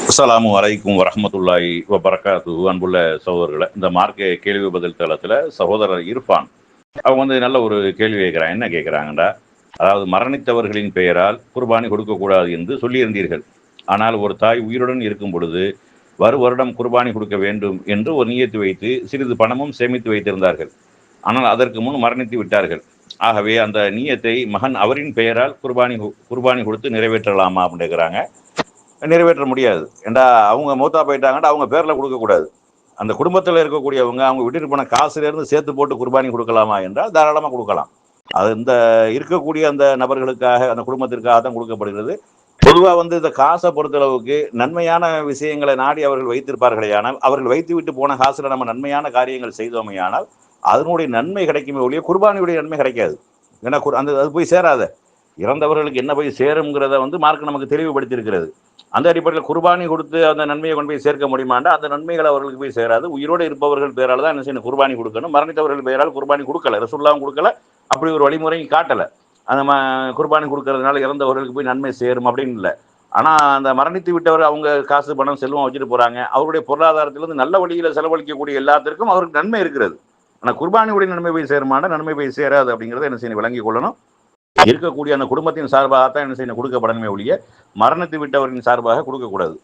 அஸ்ஸலாமு அலைக்கும் வரஹ்மத்துல்லாஹி வபரகாத்துஹு. அன்புள்ள சகோதரர்களை, இந்த மார்க்க கேள்வி பதில் தளத்தில் சகோதரர் இர்ஃபான் அவங்க நல்ல ஒரு கேள்வி கேட்குறாங்க. என்ன கேட்குறாங்கடா, அதாவது மரணித்தவர்களின் பெயரால் குர்பானி கொடுக்கக்கூடாது என்று சொல்லியிருந்தீர்கள். ஆனால் ஒரு தாய் உயிருடன் இருக்கும் பொழுது வருடம் குர்பானி கொடுக்க வேண்டும் என்று ஒரு நியத்து வைத்து சிறிது பணமும் சேமித்து வைத்திருந்தார்கள். ஆனால் அதற்கு முன் மரணித்து விட்டார்கள். ஆகவே அந்த நியத்தை மகன் அவரின் பெயரால் குர்பானி கொடுத்து நிறைவேற்றலாமா அப்படின்னு கேட்குறாங்க. நிறைவேற்ற முடியாது. ஏண்டா அவங்க மூத்தா போயிட்டாங்கன்னா அவங்க பேரில் கொடுக்கக்கூடாது. அந்த குடும்பத்தில் இருக்கக்கூடியவங்க அவங்க விட்டுட்டு போன காசுலேருந்து சேர்த்து போட்டு குர்பானி கொடுக்கலாமா என்றால் தாராளமாக கொடுக்கலாம். அது இந்த இருக்கக்கூடிய அந்த நபர்களுக்காக, அந்த குடும்பத்திற்காக தான் கொடுக்கப்படுகிறது. பொதுவாக இந்த காசை பொறுத்தளவுக்கு நன்மையான விஷயங்களை நாடி அவர்கள் வைத்திருப்பார்களே, ஆனால் அவர்கள் வைத்து விட்டு போன காசுல நம்ம நன்மையான காரியங்கள் செய்தோமையானால் அதனுடைய நன்மை கிடைக்குமே ஒழிய குர்பானியுடைய நன்மை கிடைக்காது. ஏன்னா அது போய் சேராத. இறந்தவர்களுக்கு என்ன போய் சேருங்கிறத மார்க் நமக்கு தெளிவுபடுத்தி இருக்கிறது. அந்த அடிப்படையில் குர்பானி கொடுத்து அந்த நன்மையை கொண்டு போய் சேர்க்க முடியுமாண்டா அந்த நன்மைகள் அவர்களுக்கு போய் சேராது. உயிரோடு இருப்பவர்கள் பேரால் தான் என்ன செய்யணும், குர்பானி கொடுக்கணும். மரணித்தவர்கள் பேரால் குர்பானி கொடுக்கல, ரசூலுல்லாஹ் கொடுக்கல, அப்படி ஒரு வழிமுறையும் காட்டலை. அந்த குர்பானி கொடுக்கறதுனால இறந்தவர்களுக்கு போய் நன்மை சேரும் அப்படின்னு இல்லை. ஆனால் அந்த மரணித்து விட்டவர் அவங்க காசு பணம் செல்வம் வச்சுட்டு போகிறாங்க. அவருடைய பொருளாதாரத்திலிருந்து நல்ல வழியில் செலவழிக்கக்கூடிய எல்லாத்திற்கும் அவருக்கு நன்மை இருக்கிறது. ஆனால் குர்பானியுடைய நன்மை போய் சேருமானா நன்மை போய் சேராது. அப்படிங்கிறத என்ன செய்யணும், விளங்கி கொள்ளணும். இருக்கக்கூடிய அந்த குடும்பத்தின் சார்பாகத்தான் என்ன செய்யணும், கொடுக்கப்படணுமே ஒழிய மரணத்தை விட்டவரின் சார்பாக கொடுக்கக்கூடாது.